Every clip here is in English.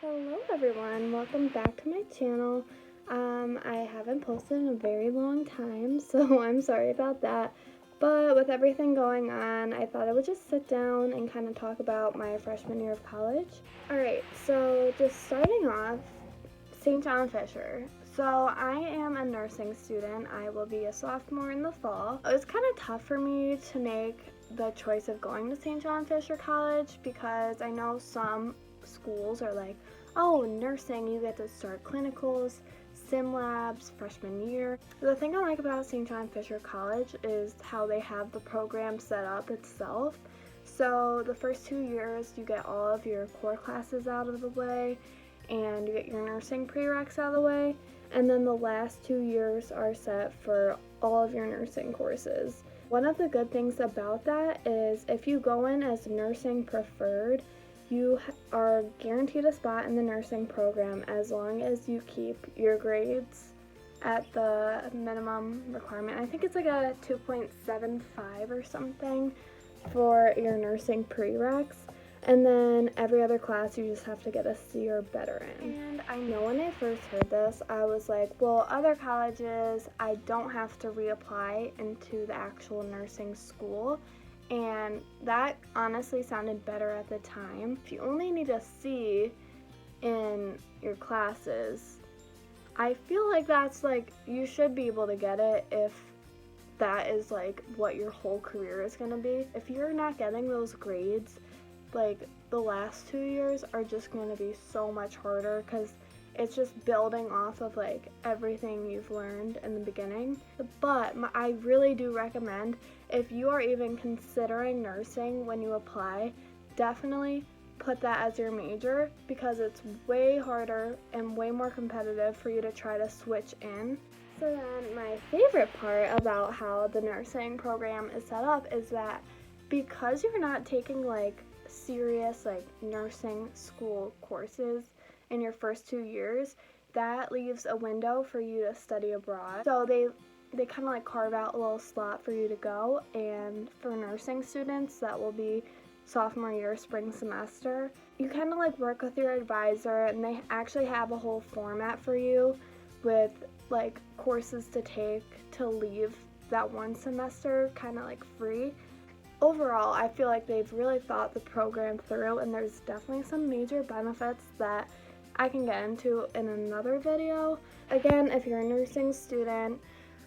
Hello everyone, welcome back to my channel. I haven't posted in a very long time, so I'm sorry about that. But with everything going on, I thought I would just sit down and kind of talk about my freshman year of college. Alright, so just starting off, St. John Fisher. So I am a nursing student. I will be a sophomore in the fall. It was kind of tough for me to make the choice of going to St. John Fisher College because I know some schools are like, oh, nursing, you get to start clinicals, sim labs, freshman year. The thing I like about St. John Fisher College is how they have the program set up itself. So the first 2 years, you get all of your core classes out of the way, and you get your nursing prereqs out of the way, and then the last 2 years are set for all of your nursing courses. One of the good things about that is if you go in as nursing preferred, you are guaranteed a spot in the nursing program as long as you keep your grades at the minimum requirement. I think it's like a 2.75 or something for your nursing prereqs. And then every other class you just have to get a C or better in. And I know when I first heard this, I was like, well, other colleges, I don't have to reapply into the actual nursing school. And that honestly sounded better at the time. If you only need a C in your classes, I feel like that's like, you should be able to get it if that is like what your whole career is gonna be. If you're not getting those grades, like the last 2 years are just going to be so much harder because it's just building off of like everything you've learned in the beginning. But I really do recommend, if you are even considering nursing when you apply, definitely put that as your major because it's way harder and way more competitive for you to try to switch in. So then my favorite part about how the nursing program is set up is that because you're not taking like serious like nursing school courses in your first 2 years, that leaves a window for you to study abroad. So they kind of like carve out a little slot for you to go, and for nursing students that will be sophomore year spring semester, you kind of like work with your advisor and they actually have a whole format for you with like courses to take to leave that one semester kind of like free. Overall, I feel like they've really thought the program through, and there's definitely some major benefits that I can get into in another video. Again, if you're a nursing student,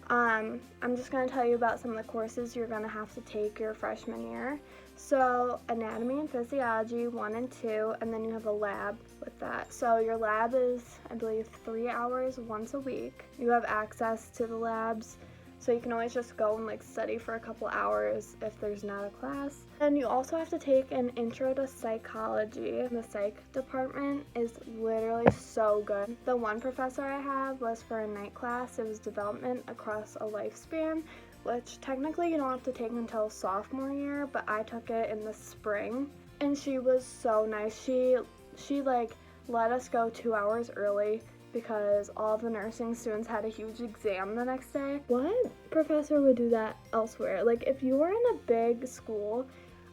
I'm just going to tell you about some of the courses you're going to have to take your freshman year. So, anatomy and physiology 1 and 2, and then you have a lab with that. So your lab is, I believe, 3 hours once a week. You have access to the labs, so you can always just go and like study for a couple hours if there's not a class. And you also have to take an intro to psychology. The psych department is literally so good. The one professor I had was for a night class. It was development across a lifespan, which technically you don't have to take until sophomore year, but I took it in the spring. And she was so nice. She like let us go 2 hours early because all of the nursing students had a huge exam the next day. What professor would do that elsewhere? Like, if you were in a big school,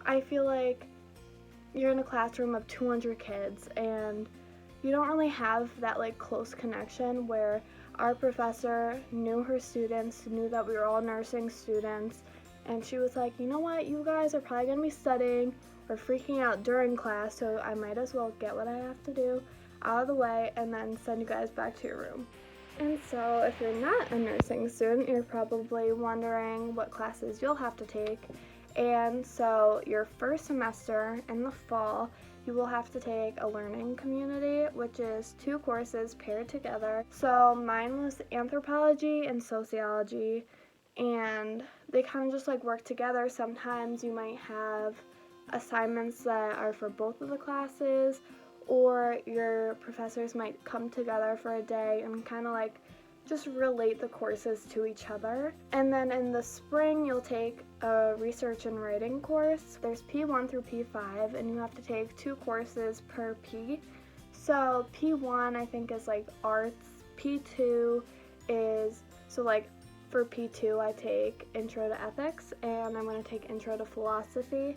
I feel like you're in a classroom of 200 kids and you don't really have that like close connection where our professor knew her students, knew that we were all nursing students, and she was like, you know what, you guys are probably gonna be studying or freaking out during class, so I might as well get what I have to do out of the way and then send you guys back to your room. And so if you're not a nursing student, you're probably wondering what classes you'll have to take. And so your first semester in the fall, you will have to take a learning community, which is 2 courses paired together. So mine was anthropology and sociology, and they kind of just like work together. Sometimes you might have assignments that are for both of the classes, or your professors might come together for a day and kind of like just relate the courses to each other. And then in the spring, you'll take a research and writing course. There's P1 through P5, and you have to take 2 courses per P. So P1, I think, is like arts. P2 is, so like for P2, I take intro to ethics, and I'm going to take intro to philosophy.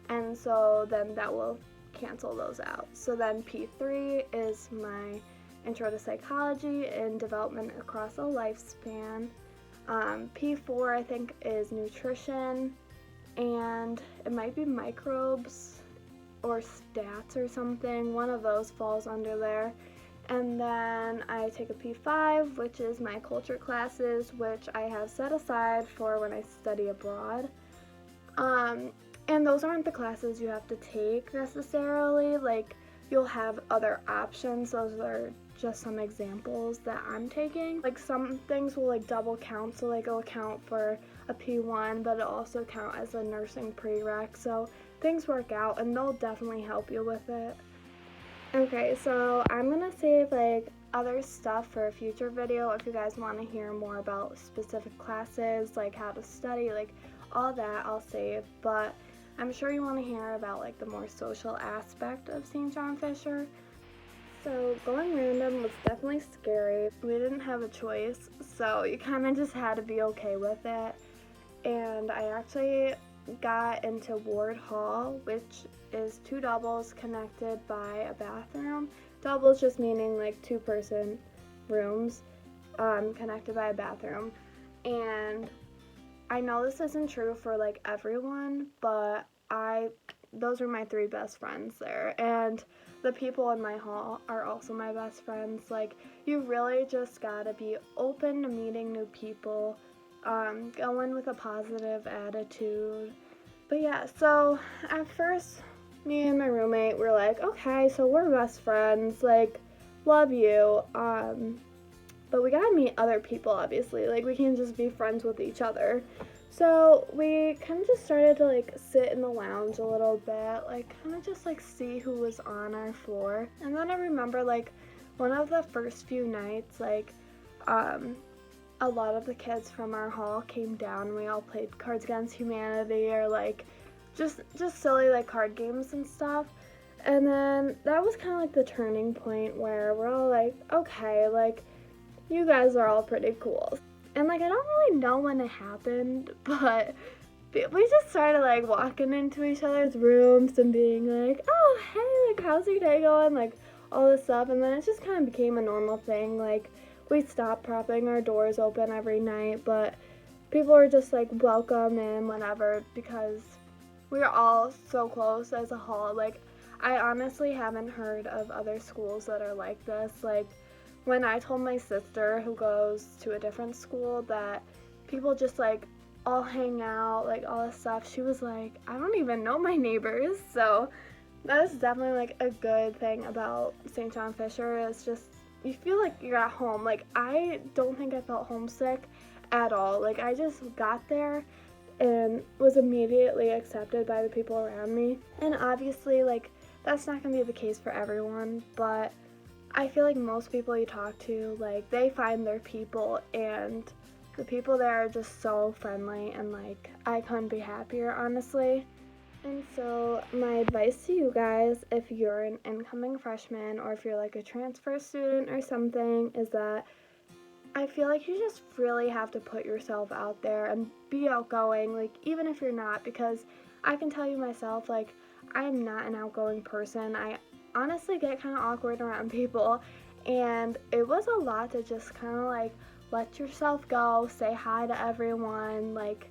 And so then that will cancel those out. So then P3 is my Intro to Psychology and Development Across a Lifespan. P4 I think is Nutrition, and it might be Microbes or Stats or something. One of those falls under there. And then I take a P5, which is my culture classes, which I have set aside for when I study abroad. And those aren't the classes you have to take necessarily. Like, you'll have other options. Those are just some examples that I'm taking. Like, some things will like double count, so like it'll count for a P1, but it'll also count as a nursing prereq. So things work out, and they'll definitely help you with it. Okay, so I'm gonna save like other stuff for a future video if you guys want to hear more about specific classes, like how to study, like all that I'll save, but I'm sure you want to hear about like the more social aspect of St. John Fisher. So going random was definitely scary. We didn't have a choice, so you kind of just had to be okay with it. And I actually got into Ward Hall, which is 2 doubles connected by a bathroom. Doubles just meaning like 2-person rooms connected by a bathroom. And I know this isn't true for like everyone, but those are my 3 best friends there, and the people in my hall are also my best friends. Like, you really just gotta be open to meeting new people, go in with a positive attitude. But yeah, so at first, me and my roommate were like, okay, so we're best friends, like, love you, but we gotta meet other people, obviously. Like, we can't just be friends with each other. So we kind of just started to like sit in the lounge a little bit, like kind of just like see who was on our floor. And then I remember like one of the first few nights, like a lot of the kids from our hall came down and we all played Cards Against Humanity or like just silly like card games and stuff. And then that was kind of like the turning point where we're all like, okay, like you guys are all pretty cool. And like I don't really know when it happened, but we just started like walking into each other's rooms and being like, oh hey, like how's your day going, like all this stuff. And then it just kind of became a normal thing. Like, we stopped propping our doors open every night, but people were just like welcome in whenever, because we are all so close as a hall. Like, I honestly haven't heard of other schools that are like this. Like, when I told my sister, who goes to a different school, that people just like all hang out, like all this stuff, she was like, I don't even know my neighbors. So that is definitely like a good thing about St. John Fisher, is just you feel like you're at home. Like, I don't think I felt homesick at all. Like, I just got there and was immediately accepted by the people around me. And obviously, like, that's not gonna be the case for everyone, but I feel like most people you talk to, like, they find their people, and the people there are just so friendly, and like, I couldn't be happier, honestly. And so my advice to you guys, if you're an incoming freshman or if you're like a transfer student or something, is that I feel like you just really have to put yourself out there and be outgoing, like, even if you're not, because I can tell you myself, like, I'm not an outgoing person. I honestly get kind of awkward around people, and it was a lot to just kind of like let yourself go, say hi to everyone, like,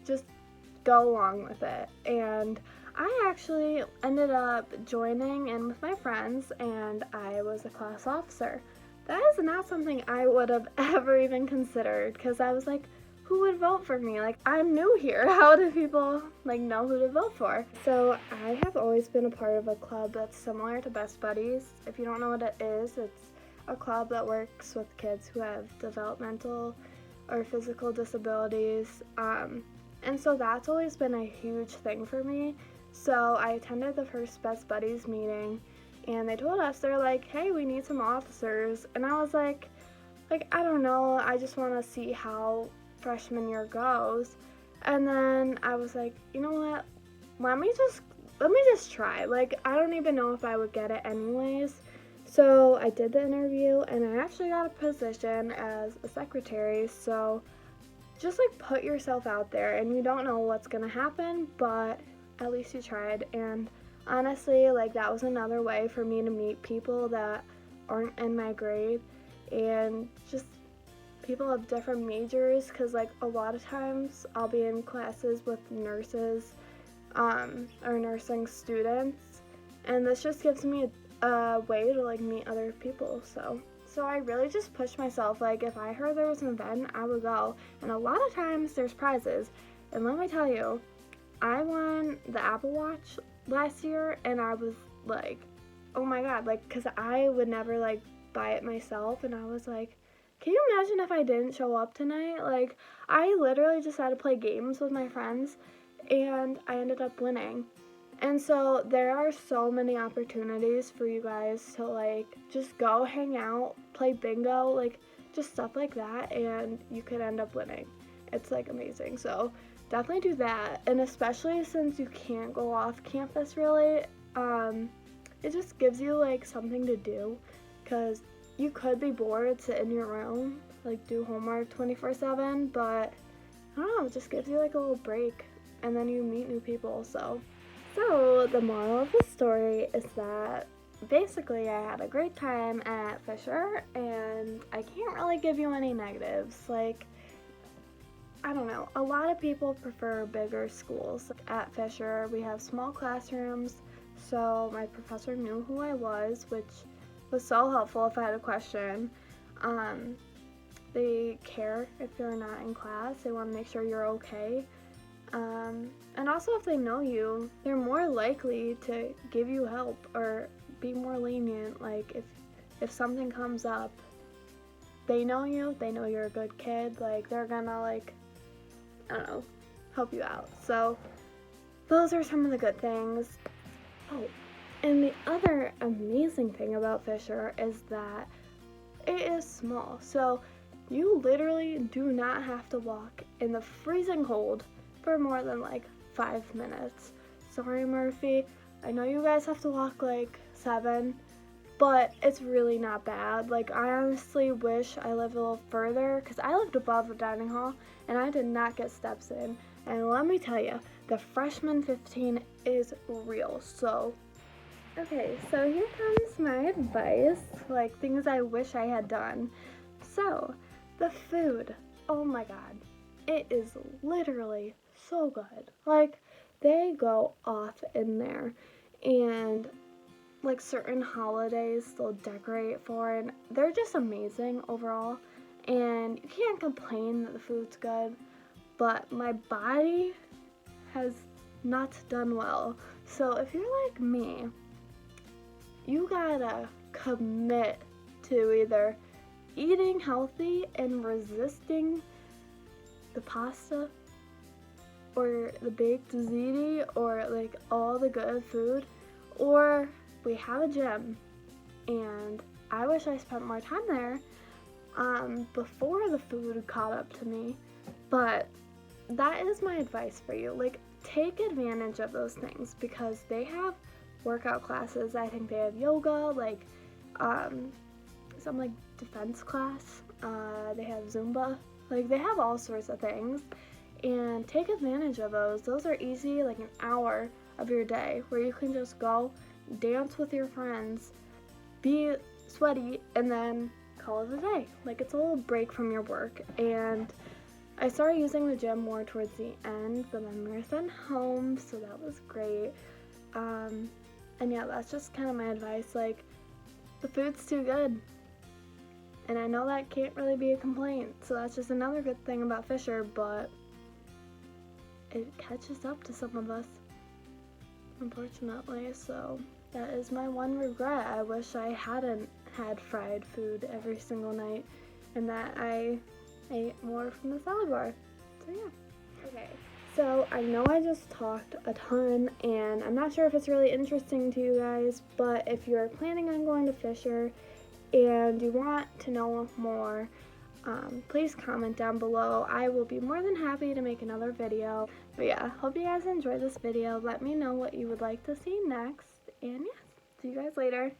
just go along with it. And I actually ended up joining in with my friends, and I was a class officer. That is not something I would have ever even considered, because I was like, who would vote for me? Like, I'm new here. How do people like know who to vote for? So I have always been a part of a club that's similar to Best Buddies. If you don't know what it is, it's a club that works with kids who have developmental or physical disabilities. And so that's always been a huge thing for me. So I attended the first Best Buddies meeting, and they told us, they're like, hey, we need some officers. And I was like, I don't know, I just want to see how freshman year goes. And then I was like, you know what, let me just try. Like, I don't even know if I would get it anyways. So I did the interview, and I actually got a position as a secretary. So just like put yourself out there, and you don't know what's gonna happen, but at least you tried. And honestly, like, that was another way for me to meet people that aren't in my grade, and just people of different majors, because like a lot of times I'll be in classes with nurses or nursing students, and this just gives me a way to like meet other people. So I really just pushed myself. Like, if I heard there was an event, I would go, and a lot of times there's prizes. And let me tell you, I won the Apple Watch last year, and I was like, oh my god, like, because I would never like buy it myself, and I was like, can you imagine if I didn't show up tonight? Like, I literally just had to play games with my friends, and I ended up winning. And so there are so many opportunities for you guys to like just go hang out, play bingo, like just stuff like that, and you could end up winning. It's like amazing. So definitely do that. And especially since you can't go off campus really, it just gives you like something to do, because you could be bored, sit in your room, like do homework 24/7, but I don't know, it just gives you like a little break, and then you meet new people. So the moral of the story is that basically I had a great time at Fisher, and I can't really give you any negatives. Like, I don't know, a lot of people prefer bigger schools. At Fisher, we have small classrooms, so my professor knew who I was, which was so helpful if I had a question. They care if you're not in class. They want to make sure you're okay. And also, if they know you, they're more likely to give you help or be more lenient. Like, if something comes up, they know you, they know you're a good kid, like, they're gonna, like, I don't know, help you out. So those are some of the good things. Oh, and the other amazing thing about Fisher is that it is small. So you literally do not have to walk in the freezing cold for more than like 5 minutes. Sorry, Murphy. I know you guys have to walk like 7, but it's really not bad. Like, I honestly wish I lived a little further, because I lived above the dining hall and I did not get steps in. And let me tell you, the freshman 15 is real. So, okay, so here comes my advice, like things I wish I had done. So, the food, oh my god, it is literally so good. Like, they go off in there, and like certain holidays they'll decorate for, and they're just amazing overall, and you can't complain that the food's good, but my body has not done well. So if you're like me, you gotta commit to either eating healthy and resisting the pasta or the baked ziti or like all the good food, or we have a gym, and I wish I spent more time there before the food caught up to me. But that is my advice for you. Like, take advantage of those things, because they have workout classes. I think they have yoga, like some like defense class. They have Zumba. Like, they have all sorts of things, and take advantage of those. Those are easy, like an hour of your day where you can just go dance with your friends, be sweaty, and then call it a day. Like, it's a little break from your work. And I started using the gym more towards the end, but then we were sent home, so that was great. And yeah, that's just kind of my advice. Like, the food's too good, and I know that can't really be a complaint, so that's just another good thing about Fisher, but it catches up to some of us, unfortunately. So that is my one regret. I wish I hadn't had fried food every single night, and that I ate more from the salad bar. So yeah. Okay, so I know I just talked a ton, and I'm not sure if it's really interesting to you guys, but if you're planning on going to Fisher and you want to know more, please comment down below. I will be more than happy to make another video. But yeah, hope you guys enjoyed this video. Let me know what you would like to see next, and yeah, see you guys later.